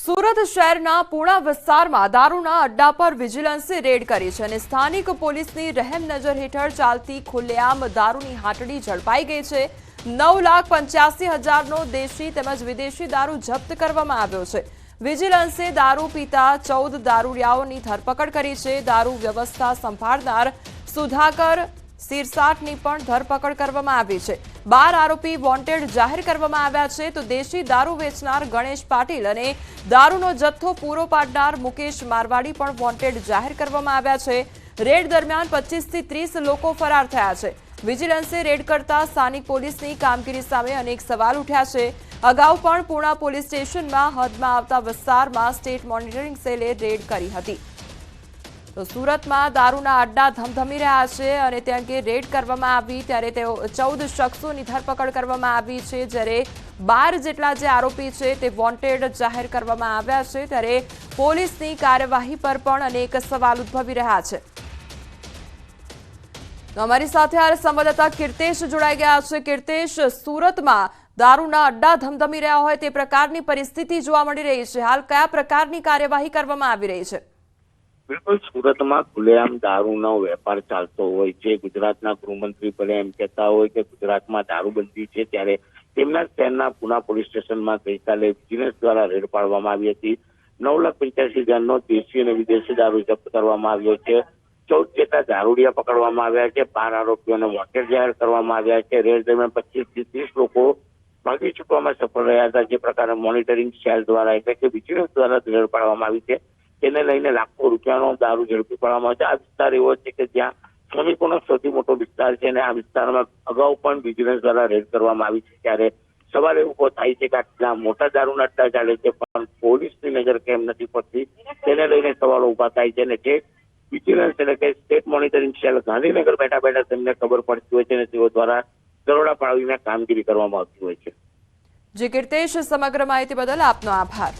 સુરત શહેરના પૂણા વિસ્તારમાં દારૂના અડ્ડા પર વિજિલન્સે રેડ કરી છે અને સ્થાનિક પોલીસની રહેમ નજર હેઠળ ચાલતી ખુલ્લેઆમ દારૂની હાટડી ઝડપાઈ ગઈ છે। 9,85,000નો દેશી તેમજ વિદેશી દારૂ જપ્ત કરવામાં આવ્યો છે। વિજિલન્સે દારૂ પીતા 14 દારૂડિયાઓની ધરપકડ કરી છે। દારૂ વ્યવસ્થા સંભાળનાર સુધાકર સિરસાટની પણ ધરપકડ કરવામાં આવી છે। 12 આરોપી વોન્ટેડ જાહેર કરવામાં આવ્યા છે તો દેશી દારૂ વેચનાર ગણેશ પાટીલ અને દારૂનો જથ્થો પૂરો પાડનાર મુકેશ મારવાડી પણ વોન્ટેડ જાહેર કરવામાં આવ્યા છે। રેડ દરમિયાન 25 થી 30 લોકો ફરાર થયા છે। વિજિલન્સે રેડ કરતા સ્થાનિક પોલીસની કામગીરી સામે અનેક સવાલ ઉઠ્યા છે। અગાઉ પણ પૂણા પોલીસ સ્ટેશનમાં હદમાં આવતા વિસ્તારમાં સ્ટેટ મોનિટરિંગ સેલે રેડ કરી હતી। તો સુરતમાં દારૂના અડ્ડા ધમધમી રહ્યા છે અને ત્યાં કે રેડ કરવામાં આવી ત્યારે તેઓ 14 શખ્સોની ધરપકડ કરવામાં આવી છે, જ્યારે 12 જેટલા જે આરોપી છે તે વોન્ટેડ જાહેર કરવામાં આવ્યા છે। ત્યારે પોલીસની કાર્યવાહી પર પણ અનેક સવાલ ઉદ્ભવી રહ્યા છે। તો અમારી સાથે હાલ સંવાદદાતા કીર્તેશ જોડાઈ ગયા છે। કીર્તેશ, સુરતમાં દારૂના અડ્ડા ધમધમી રહ્યા હોય તે પ્રકારની પરિસ્થિતિ જોવા મળી રહી છે। હાલ કયા પ્રકારની કાર્યવાહી કરવામાં આવી રહી છે? બિલકુલ, સુરતમાં ખુલ્લેઆમ દારૂનો વેપાર ચાલતો હોય છે। ગુજરાતના ગૃહમંત્રી ભલે એમ કહેતા હોય કે ગુજરાતમાં દારૂબંધી છે, ત્યારે તેમના શહેરના પૂના પોલીસ સ્ટેશનમાં ગઈકાલે વિજિલન્સ દ્વારા રેડ પાડવામાં આવી હતી। 9,85,000નો દેશી અને વિદેશી દારૂ જપ્ત કરવામાં આવ્યો છે। 14 જેટલા દારૂડિયા પકડવામાં આવ્યા છે। 12 આરોપીઓને વોન્ટેડ જાહેર કરવામાં આવ્યા છે। રેડ દરમિયાન 25 થી 30 લોકો ભાગી છૂટવામાં સફળ રહ્યા હતા। જે પ્રકારે મોનિટરિંગ સેલ દ્વારા એટલે કે વિજિલન્સ દ્વારા રેડ પાડવામાં આવી છે, તેને લઈને લાખો રૂપિયાનો દારૂ ઝડપી પાડવામાં આવે છે। આ વિસ્તાર એવો છે કે જ્યાં શ્રમિકોનો સૌથી મોટો વિસ્તાર છે અને આ વિસ્તારમાં અગાઉ પણ વિજિલન્સ દ્વારા રેડ કરવામાં આવી છે। ત્યારે સવાલ એવો થાય છે કે આટલા મોટા દારૂના અડ્ડા ચાલે છે પણ પોલીસની નજર કેમ નથી પડતી, તેને લઈને સવાલો ઉભા થાય છે। અને જે વિજિલન્સ એટલે કે સ્ટેટ મોનિટરિંગ સેલ ગાંધીનગર બેઠા બેઠા તેમને ખબર પડતી હોય છે અને તેઓ દ્વારા દરોડા પાડીને કામગીરી કરવામાં આવતી હોય છે। જી કીર્તેશ, સમગ્ર માહિતી બદલ આપનો આભાર।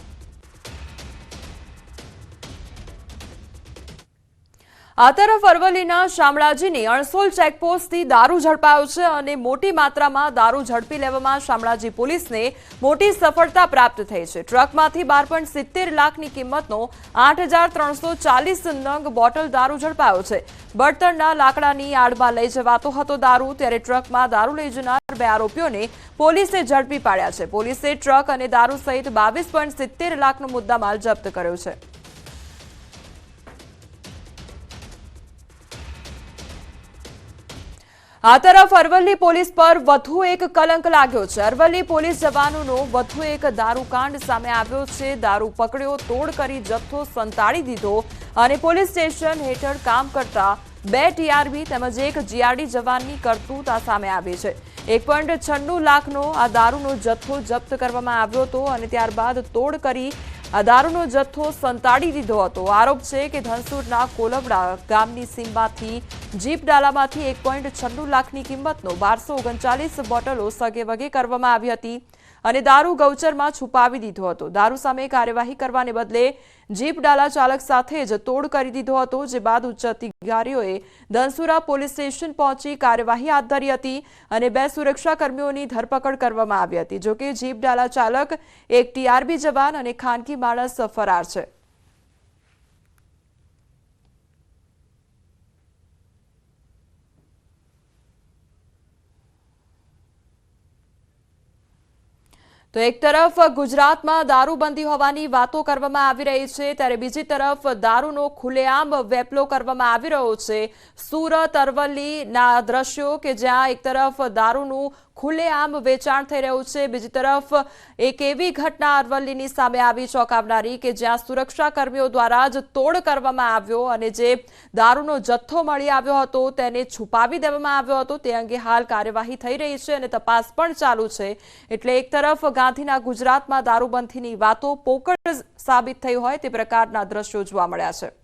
આ તરફ અરવલ્લીના શામળાજીની અણસોલ ચેકપોસ્ટથી દારૂ ઝડપાયો છે અને મોટી માત્રામાં દારૂ ઝડપી લેવામાં શામળાજી પોલીસને મોટી સફળતા પ્રાપ્ત થઈ છે। ટ્રકમાંથી 12.70 લાખની કિંમતનો 8,340 નંગ બોટલ દારૂ ઝડપાયો છે। બળતણના લાકડાની આડમાં લઈ જવાતો હતો દારૂ, ત્યારે ટ્રકમાં દારૂ લઈ જનાર 2 આરોપીઓને પોલીસે ઝડપી પાડ્યા છે। પોલીસે ટ્રક અને દારૂ સહિત 22.70 લાખનો મુદ્દામાલ જપ્ત કર્યો છે। આ તરફ અરવલ્લી પોલીસ પર વધુ એક કલંક લાગ્યો છે। અરવલ્લી પોલીસ જવાનોનો વધુ એક દારૂકાંડ સામે આવ્યો છે। દારૂ પકડ્યો, તોડ કરી જથ્થો સંતાડી દીધો અને પોલીસ સ્ટેશન હેઠળ કામ કરતા 2 ટીઆરબી તેમજ 1 જીઆરડી જવાનની કરતૂત આ સામે આવી છે। 1.96 લાખનો આ દારૂનો જથ્થો જપ્ત કરવામાં આવ્યો હતો અને ત્યારબાદ તોડ કરી આ દારૂનો જથ્થો સંતાડી દીધો હતો। આરોપ છે કે ધનસુરના કોલબડા ગામની સીમમાંથી જીપ ડાલામાંથી 1.96 લાખની કિંમતનો 1239 બોટલો સગેવગે કરવામાં આવી હતી અને દારૂ ગૌચરમાં છુપાવી દીધો હતો। દારૂ સામે કાર્યવાહી કરવાને બદલે જીપ ડાલા ચાલક સાથે જ તોડ કરી દીધો હતો, જે બાદ ઉચ્ચ અધિકારીઓએ ધનસુરા પોલીસ સ્ટેશન પહોંચી કાર્યવાહી હાથ ધરી હતી અને 2 સુરક્ષાકર્મીઓની ધરપકડ કરવામાં આવી હતી। જોકે જીપ ડાલા ચાલક, 1 ટીઆરબી જવાન અને ખાનગી માણસ ફરાર છે। તો એક તરફ ગુજરાતમાં દારૂબંધી હોવાની વાતો કરવામાં આવી રહી છે, ત્યારે બીજી તરફ દારૂનો ખુલ્લેઆમ વેપલો કરવામાં આવી રહ્યો છે। સુરત અરવલ્લીના દ્રશ્યો કે જ્યાં એક તરફ દારૂનું ખુલ્લેઆમ વેચાણ થઈ રહ્યું છે, બીજી તરફ એક એવી ઘટના અરવલ્લીની સામે આવી ચોંકાવનારી કે જ્યાં સુરક્ષા કર્મીઓ દ્વારા જ તોડ કરવામાં આવ્યો અને જે દારૂનો જથ્થો મળી આવ્યો હતો તેને છુપાવી દેવામાં આવ્યો હતો। તે અંગે હાલ કાર્યવાહી થઈ રહી છે અને તપાસ પણ ચાલુ છે। એટલે એક તરફ ગાંધીના ગુજરાતમાં દારૂબંધીની વાતો પોકળ સાબિત થઈ હોય તે પ્રકારના દ્રશ્યો જોવા મળ્યા છે।